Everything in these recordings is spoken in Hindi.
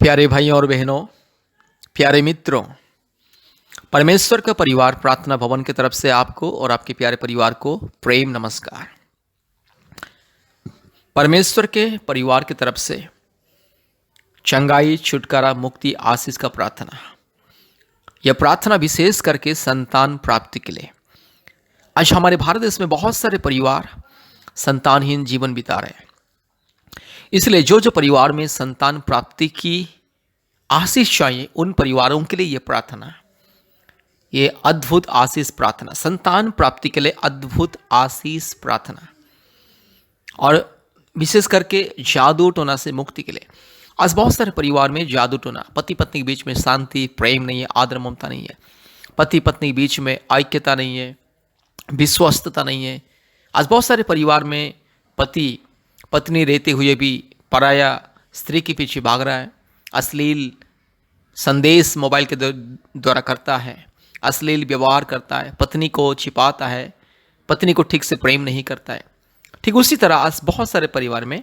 प्यारे भाइयों और बहनों, प्यारे मित्रों, परमेश्वर का परिवार प्रार्थना भवन की तरफ से आपको और आपके प्यारे परिवार को प्रेम नमस्कार। परमेश्वर के परिवार की तरफ से चंगाई, छुटकारा, मुक्ति, आशीष का प्रार्थना। यह प्रार्थना विशेष करके संतान प्राप्ति के लिए। आज हमारे भारत देश में बहुत सारे परिवार संतानहीन जीवन बिता रहे हैं। इसलिए जो परिवार में संतान प्राप्ति की आशीष चाहिए, उन परिवारों के लिए यह प्रार्थना, ये अद्भुत आशीष प्रार्थना, संतान प्राप्ति के लिए अद्भुत आशीष प्रार्थना, और विशेष करके जादू टोना से मुक्ति के लिए। आज बहुत सारे परिवार में जादू टोना, पति पत्नी के बीच में शांति, प्रेम नहीं है, आदर ममता नहीं है, पति पत्नी के बीच में ऐक्यता नहीं है, विश्वस्तता नहीं है। आज बहुत सारे परिवार में पति पत्नी रहते हुए भी पराया स्त्री के पीछे भाग रहा है, अश्लील संदेश मोबाइल के द्वारा करता है, अश्लील व्यवहार करता है, पत्नी को छिपाता है, पत्नी को ठीक से प्रेम नहीं करता है। ठीक उसी तरह आज बहुत सारे परिवार में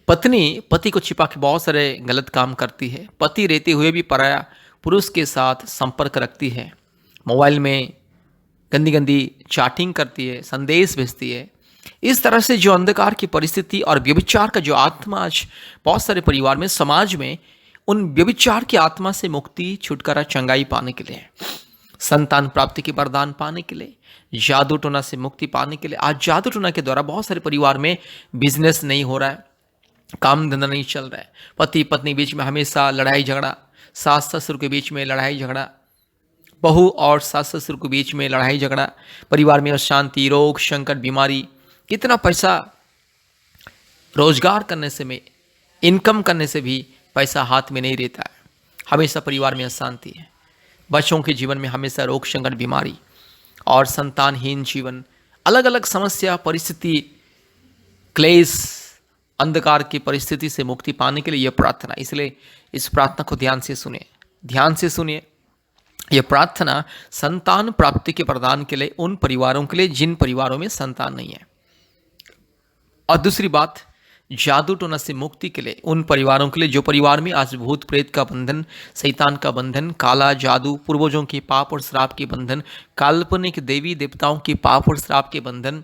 पत्नी पति को छिपा के बहुत सारे गलत काम करती है, पति रहते हुए भी पराया पुरुष के साथ संपर्क रखती है, मोबाइल में गंदी गंदी चैटिंग करती है, संदेश भेजती है। इस तरह से जो अंधकार की परिस्थिति और व्यभिचार का जो आत्मा आज बहुत सारे परिवार में, समाज में, उन व्यभिचार की आत्मा से मुक्ति, छुटकारा, चंगाई पाने के लिए, संतान प्राप्ति के वरदान पाने के लिए, जादू टोना से मुक्ति पाने के लिए। आज जादू टोना के द्वारा बहुत सारे परिवार में बिजनेस नहीं हो रहा है, काम धंधा नहीं चल रहा है, पति पत्नी बीच में हमेशा लड़ाई झगड़ा, सास ससुर के बीच में लड़ाई झगड़ा, बहू और सास ससुर के बीच में लड़ाई झगड़ा, परिवार में अशांति, रोग, संकट, बीमारी। कितना पैसा रोजगार करने से में, इनकम करने से भी पैसा हाथ में नहीं रहता है, हमेशा परिवार में अशांति है, बच्चों के जीवन में हमेशा रोग, संकट, बीमारी और संतानहीन जीवन, अलग अलग समस्या, परिस्थिति, क्लेश, अंधकार की परिस्थिति से मुक्ति पाने के लिए यह प्रार्थना। इसलिए इस प्रार्थना को ध्यान से सुनिए, ध्यान से सुनिए। यह प्रार्थना संतान प्राप्ति के प्रदान के लिए उन परिवारों के लिए जिन परिवारों में संतान नहीं है, और दूसरी बात, जादू टोना से मुक्ति के लिए उन परिवारों के लिए जो परिवार में आज भूत प्रेत का बंधन, शैतान का बंधन, काला जादू, पूर्वजों के पाप और श्राप के बंधन, काल्पनिक देवी देवताओं के पाप और श्राप के बंधन,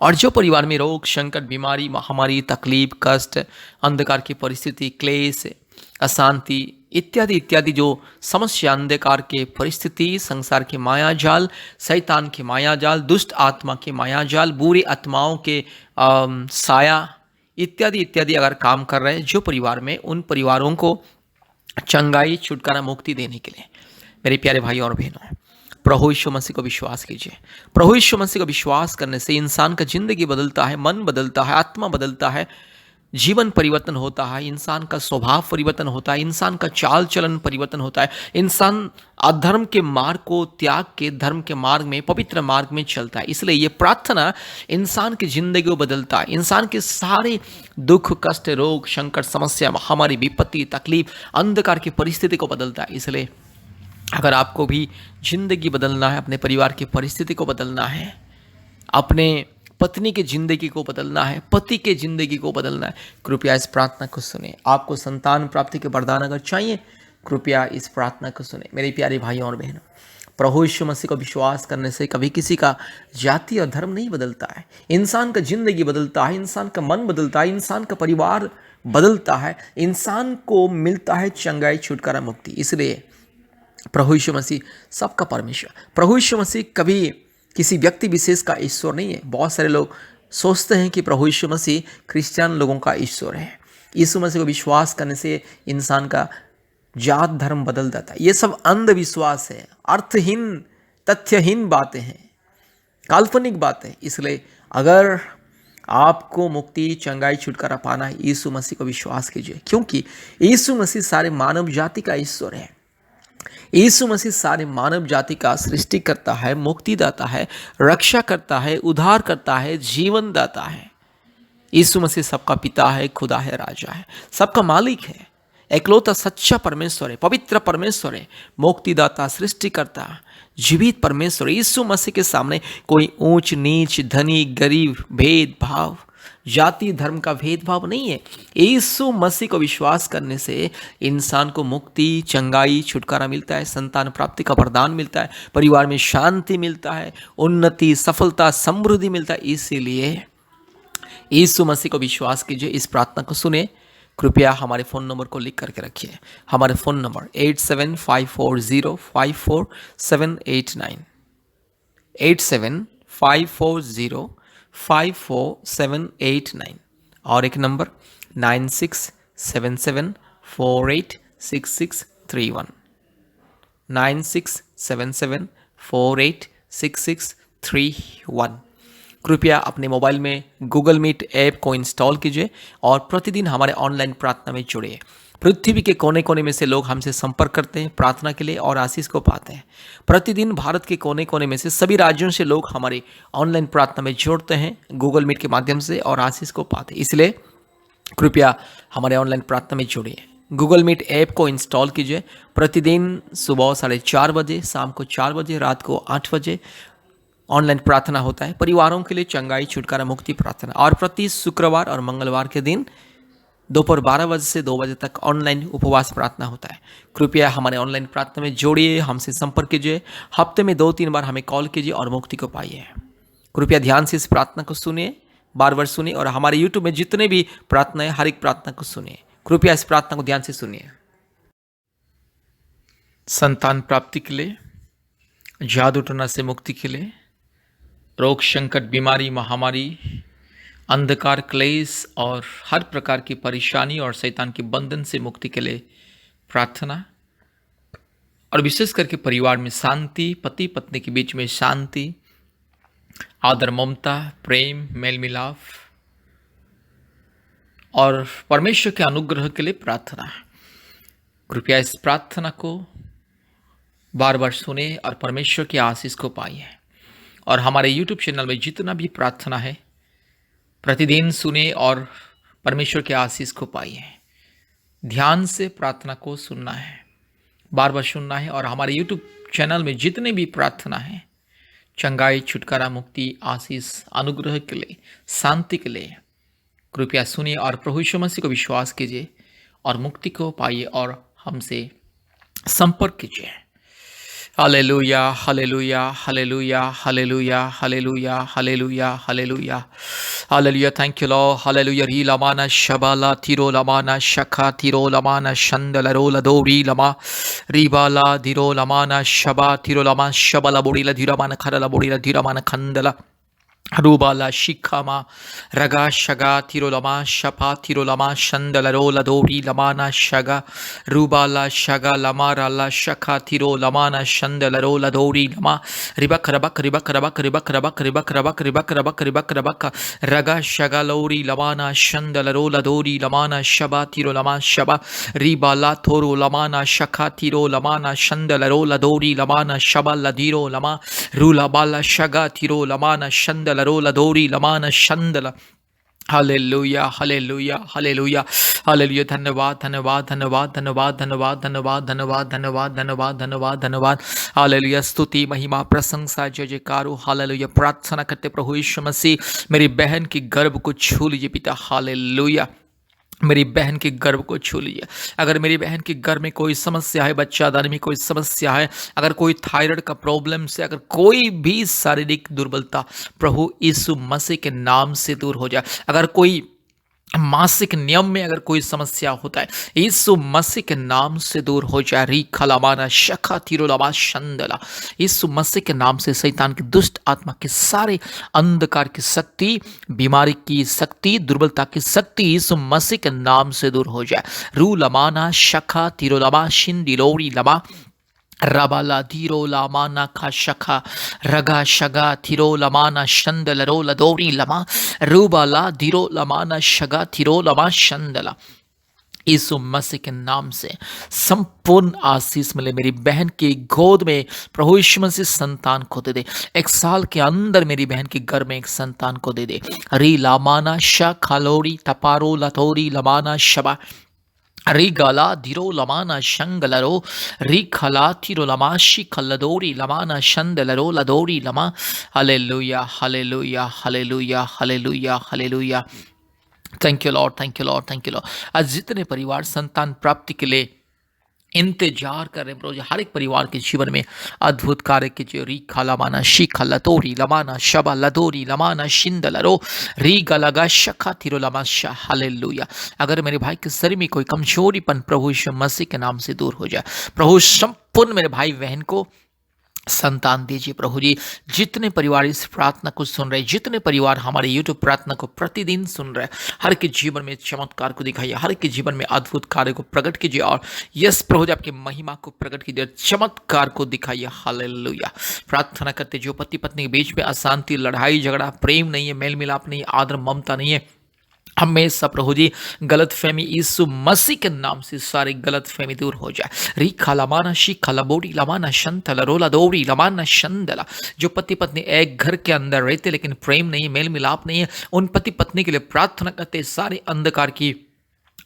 और जो परिवार में रोग, संकट, बीमारी, महामारी, तकलीफ, कष्ट, अंधकार की परिस्थिति, क्लेश, अशांति इत्यादि इत्यादि जो समस्या, अंधकार के परिस्थिति, संसार के माया जाल, शैतान के माया जाल, दुष्ट आत्मा के माया जाल, बुरी आत्माओं के साया इत्यादि इत्यादि अगर काम कर रहे हैं जो परिवार में, उन परिवारों को चंगाई, छुटकारा, मुक्ति देने के लिए मेरे प्यारे भाइयों और बहनों, प्रभु यीशु मसीह को विश्वास कीजिए। प्रभु यीशु मसीह को विश्वास करने से इंसान का जिंदगी बदलता है, मन बदलता है, आत्मा बदलता है, जीवन परिवर्तन होता है, इंसान का स्वभाव परिवर्तन होता है, इंसान का चाल चलन परिवर्तन होता है, इंसान अधर्म के मार्ग को त्याग के धर्म के मार्ग में, पवित्र मार्ग में चलता है। इसलिए ये प्रार्थना इंसान की जिंदगी को बदलता है, इंसान के सारे दुख, कष्ट, रोग, संकट, समस्या, महामारी, विपत्ति, तकलीफ, अंधकार की परिस्थिति को बदलता है। इसलिए अगर आपको भी जिंदगी बदलना है, अपने परिवार की परिस्थिति को बदलना है, अपने पत्नी की जिंदगी को बदलना है, पति के जिंदगी को बदलना है, कृपया इस प्रार्थना को सुने। आपको संतान प्राप्ति के वरदान अगर चाहिए, कृपया इस प्रार्थना को सुने। मेरे प्यारे भाइयों और बहनों, प्रभु यीशु मसीह को विश्वास करने से कभी किसी का जाति और धर्म नहीं बदलता है, इंसान का जिंदगी बदलता है, इंसान का मन बदलता है, इंसान का परिवार बदलता है, इंसान को मिलता है चंगाई, छुटकारा, मुक्ति। इसलिए प्रभु यीशु मसीह सबका परमेश्वर, प्रभु यीशु मसीह कभी किसी व्यक्ति विशेष का ईश्वर नहीं है। बहुत सारे लोग सोचते हैं कि प्रभु यीशु मसीह क्रिश्चियन लोगों का ईश्वर है। यीशु मसीह को विश्वास करने से इंसान का जात धर्म बदल जाता है। ये सब अंधविश्वास है, अर्थहीन, तथ्यहीन बातें हैं, काल्पनिक बातें। इसलिए अगर आपको मुक्ति, चंगाई, छुटकारा पाना है, यीशु मसीह को विश्वास कीजिए, क्योंकि यीशु मसीह सारे मानव जाति का ईश्वर है। यीशु मसीह सारे मानव जाति का सृष्टि करता है, मुक्ति दाता है, रक्षा करता है, उद्धार करता है, जीवन दाता है। यीशु मसीह सबका पिता है, खुदा है, राजा है, सबका मालिक है, एकलौता सच्चा परमेश्वर है, पवित्र परमेश्वर है, मुक्तिदाता, सृष्टिकर्ता, जीवित परमेश्वर। यीशु मसीह के सामने कोई ऊंच नीच, धनी गरीब, भेदभाव, जाति धर्म का भेदभाव नहीं है। यीशु मसीह को विश्वास करने से इंसान को मुक्ति, चंगाई, छुटकारा मिलता है, संतान प्राप्ति का वरदान मिलता है, परिवार में शांति मिलता है, उन्नति, सफलता, समृद्धि मिलता है। इसीलिए यीशु मसीह को विश्वास कीजिए, इस प्रार्थना को सुने। कृपया हमारे फ़ोन नंबर को लिख करके रखिए। हमारे फ़ोन नंबर 8754054789, 8754054789, और एक नंबर 9677486631, 9677486631। कृपया अपने मोबाइल में गूगल मीट ऐप को इंस्टॉल कीजिए और प्रतिदिन हमारे ऑनलाइन प्रार्थना में जुड़िए। पृथ्वी के कोने कोने में से लोग हमसे संपर्क करते हैं प्रार्थना के लिए और आशीष को पाते हैं। प्रतिदिन भारत के कोने कोने में से सभी राज्यों से लोग हमारी ऑनलाइन प्रार्थना में जुड़ते हैं गूगल मीट के माध्यम से और आशीष को पाते हैं। इसलिए कृपया हमारे ऑनलाइन प्रार्थना में जुड़िए। गूगल मीट ऐप को इंस्टॉल कीजिए। प्रतिदिन सुबह 4:30 बजे, शाम को 4 बजे, रात को 8 बजे ऑनलाइन प्रार्थना होता है। परिवारों के लिए चंगाई, छुटकारा, मुक्ति प्रार्थना। और प्रति शुक्रवार और मंगलवार के दिन दोपहर 12 बजे से 2 बजे तक ऑनलाइन उपवास प्रार्थना होता है। कृपया हमारे ऑनलाइन प्रार्थना में जोड़िए, हमसे संपर्क कीजिए। हफ्ते में 2-3 बार हमें कॉल कीजिए और मुक्ति को पाइए। कृपया ध्यान से इस प्रार्थना को सुनिए, बार बार सुनिए, और हमारे यूट्यूब में जितने भी प्रार्थना है हर एक प्रार्थना को सुनिए। कृपया इस प्रार्थना को ध्यान से सुनिए। संतान प्राप्ति के लिए, जादू टोना से मुक्ति के लिए, रोग, संकट, बीमारी, महामारी, अंधकार, क्लेश और हर प्रकार की परेशानी और शैतान के बंधन से मुक्ति के लिए प्रार्थना, और विशेष करके परिवार में शांति, पति पत्नी के बीच में शांति, आदर, ममता, प्रेम, मेल मिलाप और परमेश्वर के अनुग्रह के लिए प्रार्थना। कृपया इस प्रार्थना को बार बार सुने और परमेश्वर की आशीष को पाइए। और हमारे YouTube चैनल में जितना भी प्रार्थना है प्रतिदिन सुने और परमेश्वर के आशीष को पाइए। ध्यान से प्रार्थना को सुनना है, बार बार सुनना है। और हमारे YouTube चैनल में जितने भी प्रार्थना है चंगाई, छुटकारा, मुक्ति, आशीष, अनुग्रह के लिए, शांति के लिए, कृपया सुनिए और प्रभु यीशु मसीह को विश्वास कीजिए और मुक्ति को पाइए और हमसे संपर्क कीजिए। Hallelujah, hallelujah, hallelujah, hallelujah, hallelujah, hallelujah, hallelujah, hallelujah. Thank you Lord. Hallelujah. री लमाना शबाला तिरो लमाना शखा तिरो लमाना शंदल रोला दोरी लमा रीबाला दिरो लमाना शबा तिरो लमा शबला बोड़ीला धीरमाना खरला बोड़ीला धीरमाना खंदला रूबाला शिखामा रगा शगा तिरोलमा शपा तिरोलमा शंदल रोला दोरी लमाना शगा रूबाला शगा लमा राला शखा तिरो लमाना शंदल रोला दोरी लमा रिबक रबक रिबक रबक रिबक रबक रिबक रबक रिबक रबक रिबक रबक रगा शगा लौरी लमाना शंदल रोला दोरी लमाना शबा तिरो लमा शबा रिबाला थोरो लमाना शखा तिरो लमाना शंदल रोला दोरी लमाना शबा लदीरो लमा रूला बाला शगा तिरो लमाना शंदल रोला दोरी लमाना शंदला। Hallelujah, hallelujah, hallelujah, hallelujah. धन्यवाद, धन्यवाद, धन्यवाद, धन्यवाद, धन्यवाद, धन्यवाद, धन्यवाद, धन्यवाद, धन्यवाद, धन्यवाद, धन्यवाद। हालेलुया। स्तुति, महिमा, प्रशंसा, जय जयकार हो। हालेलुया। प्रार्थना करते प्रभु यीशु मसीह मेरी बहन की गर्भ को छू लीजिए पिता। हालेलुया। मेरी बहन के गर्भ को छू लीजिए। अगर मेरी बहन के गर्भ में कोई समस्या है, बच्चा दाने में कोई समस्या है, अगर कोई थायराइड का प्रॉब्लम से, अगर कोई भी शारीरिक दुर्बलता, प्रभु यीशु मसीह के नाम से दूर हो जाए। अगर कोई मासिक नियम में अगर कोई समस्या होता है, यीशु मसीह के नाम से दूर हो जाए। री खलामाना शखा तिरोलामा शंदला। यीशु मसीह के नाम से शैतान की दुष्ट आत्मा के सारे अंधकार की शक्ति, बीमारी की शक्ति, दुर्बलता की शक्ति यीशु मसीह के नाम से दूर हो जाए। रू लमाना शखा तिरोलामा शिंदिलोरी लमा रबाला धीरो लामाना खा शखा रगा शगा थिरो लमाना शंदल रो लदोरी लमा रूबाला धीरो लमाना शगा थिरो लमा शंदला। यीशु मसीह के नाम से संपूर्ण आशीष मिले। मेरी बहन की गोद में प्रभु यीशु मसीह संतान को दे दे। 1 साल के अंदर मेरी बहन के घर में एक संतान को दे दे। री लामाना शा खालोरी तपारो लथोरी लमाना Shaba Rigala diro lamana shangalaro rikhala tiro lama shikhaladori lamana shandalaro ladori lama. Hallelujah, hallelujah, hallelujah, hallelujah, hallelujah. Thank you Lord, thank you Lord, thank you Lord. आज जितने परिवार संतान प्राप्ति के लिए इंतजार कर रहे हैं प्रभु जी, हर एक परिवार के जीवन में अद्भुत कार्य कीजिए। री खालामाना शी खलतोरी लमाना शबा लदोरी लमाना शिंदलरो री गलगा शखा थिरो लमा शा। हालेलुया। अगर मेरे भाई के शरीर में कोई कमजोरीपन प्रभु यीशु मसीह के नाम से दूर हो जाए। प्रभु संपूर्ण मेरे भाई बहन को संतान दीजिए प्रभु जी। जितने परिवार इस प्रार्थना को सुन रहे, जितने परिवार हमारे यूट्यूब प्रार्थना को प्रतिदिन सुन रहे, हर के जीवन में चमत्कार को दिखाइए, हर के जीवन में अद्भुत कार्य को प्रकट कीजिए और यस प्रभु जी आपकी महिमा को प्रकट कीजिए, चमत्कार को दिखाइए। हालेलुया। प्रार्थना करते जो पति पत्नी के बीच में अशांति, लड़ाई झगड़ा, प्रेम नहीं है, मेल मिलाप नहीं है, आदर ममता नहीं है, हमेशा प्रभु जी गलत फहमी यीशु मसीह के नाम से सारी गलत फहमी दूर हो जाए। री खालामाना शी खालाबोरी लमाना शंतला रोला दोरी लमाना शंदला। जो पति पत्नी एक घर के अंदर रहते लेकिन प्रेम नहीं, मेल मिलाप नहीं है, उन पति पत्नी के लिए प्रार्थना करते सारे अंधकार की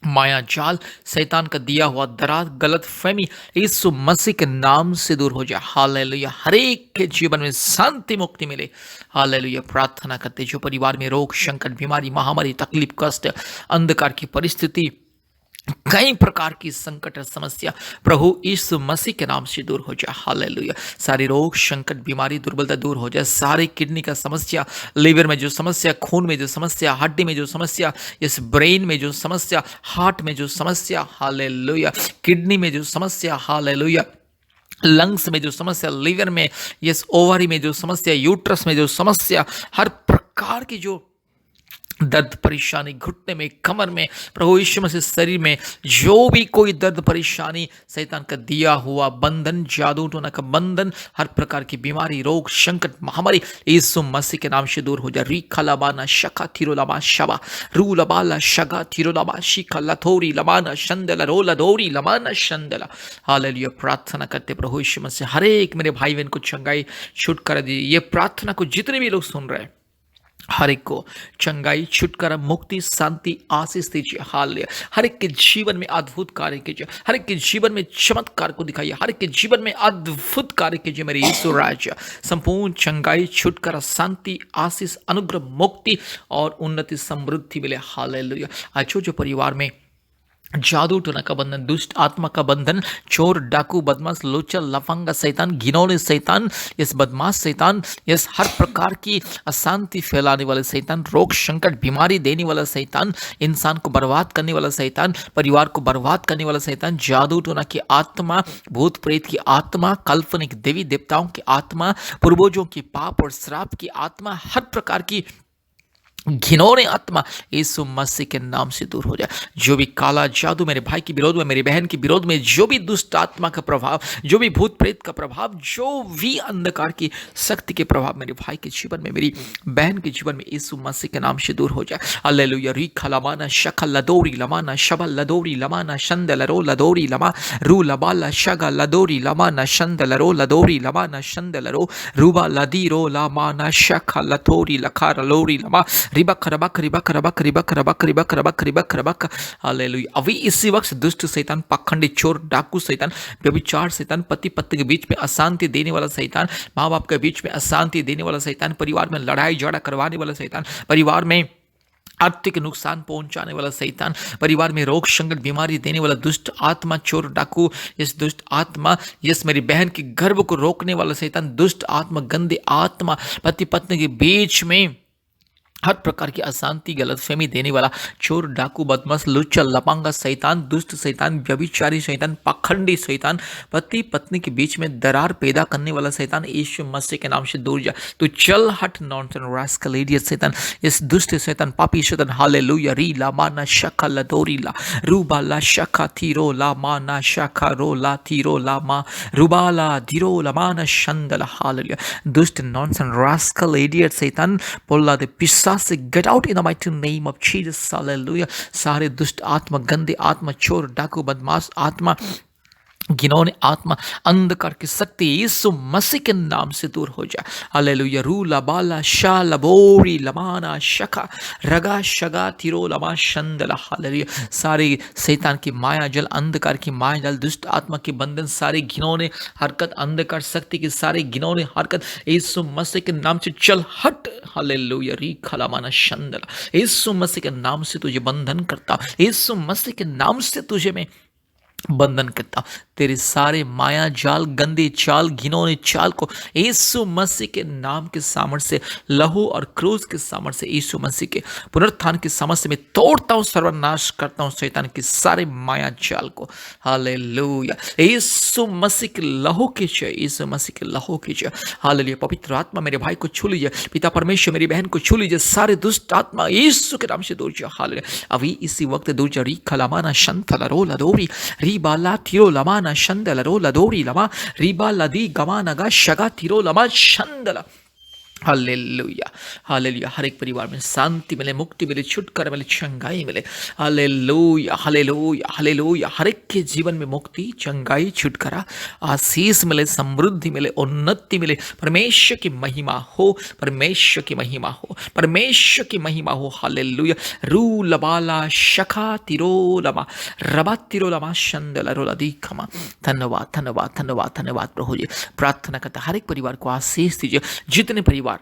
माया जाल, शैतान का दिया हुआ दरार, गलत फहमी यीशु मसीह के नाम से दूर हो जाए। हालेलुया। हर एक के जीवन में शांति मुक्ति मिले। हालेलुया। प्रार्थना करते जो परिवार में रोग संकट, बीमारी, महामारी, तकलीफ, कष्ट, अंधकार की परिस्थिति, कई प्रकार की संकट और समस्या प्रभु यीशु मसीह के नाम से दूर हो जाए। हालेलुया। सारी रोग संकट, बीमारी, दुर्बलता दूर हो जाए। सारी किडनी का समस्या, लीवर में जो समस्या, खून में जो समस्या, हड्डी में जो समस्या, इस ब्रेन में जो समस्या, हार्ट में जो समस्या, हालेलुया, किडनी में जो समस्या, हालेलुया, लंग्स में जो समस्या, लीवर में, यस ओवरी में जो समस्या, यूट्रस में जो समस्या, हर प्रकार की जो दर्द परेशानी, घुटने में, कमर में, प्रभु यीशु मसीह शरीर में जो भी कोई दर्द परेशानी, शैतान का दिया हुआ बंधन, जादू टोना का बंधन, हर प्रकार की बीमारी, रोग संकट, महामारी यीशु मसीह के नाम से दूर हो जाए। री खलाबाना शका थिरोलाबा शबा रू लबाला शगा थिरोलाबा शिखा लथोरी लबाना शंदला रोला दोरी लबाना शंदला। हालेलुया। प्रार्थना करते प्रभु यीशु मसीह हर एक मेरे भाई बहन को चंगाई छुटकारा दीजिए। ये प्रार्थना को जितने भी लोग सुन रहे हैं हर एक को चंगाई, छुटकारा, मुक्ति, शांति, आशीष दीजिए। हालेलुया। हर एक के जीवन में अद्भुत कार्य कीजिए, हर एक के जीवन में चमत्कार को दिखाइए, हर एक के जीवन में अद्भुत कार्य कीजिए मेरे यीशु राजा। संपूर्ण चंगाई, छुटकारा, शांति, आशीष, अनुग्रह, मुक्ति और उन्नति, समृद्धि मिले। हालेलुया। आज जो परिवार में जादू टोना का बंधन, दुष्ट आत्मा का बंधन, चोर, डाकू, बदमाश, लोचा, लफंगा शैतान, घिनौने शैतान, इस बदमाश शैतान, इस हर प्रकार की अशांति फैलाने वाले शैतान, रोग संकट, बीमारी देने वाला शैतान, इंसान को बर्बाद करने वाला शैतान, परिवार को बर्बाद करने वाला शैतान, जादू टोना की आत्मा, भूत प्रेत की आत्मा, काल्पनिक देवी देवताओं की आत्मा, पूर्वजों की पाप और श्राप की आत्मा, हर प्रकार की घिनौने आत्मा यीशु मसीह के नाम से दूर हो जाए। जो भी काला जादू मेरे भाई के विरोध में, मेरी बहन के विरोध में, जो भी दुष्ट आत्मा का प्रभाव, जो भी भूत प्रेत का प्रभाव, जो भी अंधकार की शक्ति के प्रभाव मेरे भाई के जीवन में, मेरी बहन के जीवन में यीशु मसीह के नाम से दूर हो जाए। हालेलुया। री खलामाना शखा लदोरी लमाना शबा लदोरी लमाना शंदलरो लदोरी लमा रू लबाला शगा लदोरी लमाना शंदलरो लदोरी लमाना शंदलरो रूबा लदीरो लमाना शखा लथोरी लखारा लोरी लमा रिबक रबक रिबक रबक रिबक रबक रिबक रबक रिबक रबक। हालेलुया। अभी इसी वक्त दुष्ट शैतान, पाखंडी, चोर, डाकू शैतान, व्यभिचार शैतान, पति पत्नी के बीच में अशांति देने वाला शैतान, माँ बाप के बीच में अशांति देने वाला शैतान, परिवार में लड़ाई झगड़ा करवाने वाला शैतान, परिवार में आर्थिक नुकसान पहुंचाने वाला शैतान, परिवार में रोग संकट, बीमारी देने वाला दुष्ट आत्मा, चोर, डाकू, इस दुष्ट आत्मा, यस मेरी बहन के गर्भ को रोकने वाला शैतान, दुष्ट आत्मा, गंदे आत्मा, पति पत्नी के बीच में हर प्रकार की अशांति, गलतफहमी देने वाला चोर, डाकू, बदमाश, लुच्चा, लपांगा शैतान, दुष्ट शैतान, व्यभिचारी शैतान, पाखंडी शैतान, पति पत्नी के बीच में दरार पैदा करने वाला शैतान यीशु मसीह के नाम से दूर जा। तो चल हट नॉनसेंस रास्कल इडियट शैतान, इस दुष्ट शैतान, पापी शैतान। हालेलुया। री ला माना शखा लदोरी ला रूबा ला शखा थीरो ला माना शखा रो ला थीरो ला मा रूबाला धीरो ला माना शंदला। हालेलुया। दुष्ट नॉनसेंस रास्कल इडियट शैतान, पोल्ला दे पिस्सा से get out in the mighty name of Jesus. Hallelujah. सारे दुष्ट आत्मा, गंदे आत्मा, चोर, डाकू, बदमाश आत्मा, घिनौने आत्मा, अंधकार की शक्ति यीशु मसीह के नाम से दूर हो जाए। हालेलुया। रू लबाला शा लबोरी लमाना शका रगा शगा तिरो लमा शंदला। हालेलुया। सारे शैतान की माया जल, अंधकार की माया जल, दुष्ट आत्मा के बंधन, सारे घिनौने हरकत, अंधकार शक्ति की सारे घिनौने हरकत यीशु मसीह के नाम से चल हट। हालेलुया। री खलामाना शंदला। यीशु मसीह के नाम से तुझे बंधन करता हूं। यीशु मसीह के नाम से तुझे मैं बंधन करता हूं। तेरे सारे माया जाल, गंदे चाल, घिनौने चाल को यीशु मसीह के नाम के सामर्थ्य से, लहू और क्रूस के सामर्थ्य से, यीशु मसीह के पुनरुत्थान के सामर्थ्य से मैं तोड़ता हूं, सर्वनाश करता हूं शैतान के सारे माया जाल को। हालेलुया। यीशु मसीह के लहू की जय, यीशु मसीह के लहू की जय। हालेलुया। पवित्र आत्मा मेरे भाई को छू लीजिए, पिता परमेश्वर मेरी बहन को छू लीजिए, सारे दुष्ट आत्मा यीशु के नाम से दूर जाओ। हालेलुया। अभी इसी वक्त दूर जाओ। री खलामाना शंतला रोला दोरी riba la tiro lama na shandala ro la dori lama riba la di gama naga shaga tiro lama shandala। Hallelujah. Hallelujah. हर एक परिवार में शांति मिले, मुक्ति मिले, छुटकारा मिले, चंगाई मिले। हालेलुया। हालेलुया। हालेलुया। हर एक के जीवन में मुक्ति, चंगाई, छुटकारा, आशीष मिले, समृद्धि मिले, उन्नति मिले। परमेश्वर की महिमा हो, परमेश्वर की महिमा हो, परमेश्वर की महिमा हो। हालेलुया। रू लबाला शखा तिरो लमा रबा तिरो लमा शंदला रोला दीखमा। धन्यवाद, धन्यवाद, धन्यवाद, धन्यवाद प्रभु जी। प्रार्थना करता हर एक परिवार को आशीष दीजिए। जितने परिवार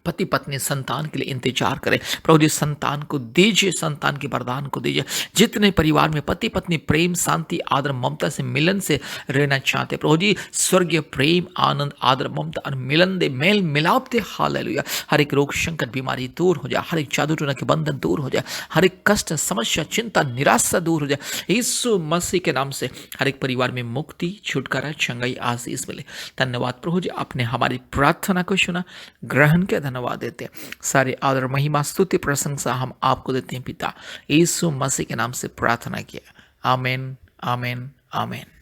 पति पत्नी संतान के लिए इंतजार करें, प्रभु जी संतान को दीजिए, संतान के वरदान को दीजिए। जितने परिवार में पति पत्नी प्रेम, शांति, आदर, ममता से, मिलन से रहना चाहते, प्रभु जी स्वर्गीय प्रेम, आनंद, आदर, ममता और मिलन दे, मेल मिलाप दे। हालेलुया। हर एक रोग, संकट, बीमारी दूर हो जाए, हर एक जादू टोना के बंधन दूर हो जाए, हर एक कष्ट, समस्या, चिंता, निराशा दूर हो जाए। यीशु मसीह के नाम से हर एक परिवार में मुक्ति, छुटकारा, चंगाई, आशीष मिले। धन्यवाद प्रभु जी, आपने हमारी प्रार्थना को सुना, ग्रहण के धन्यवाद देते हैं। सारे आदर, महिमा, स्तुति, प्रशंसा हम आपको देते हैं पिता, यीशु मसीह के नाम से प्रार्थना किया। आमीन, आमीन, आमीन।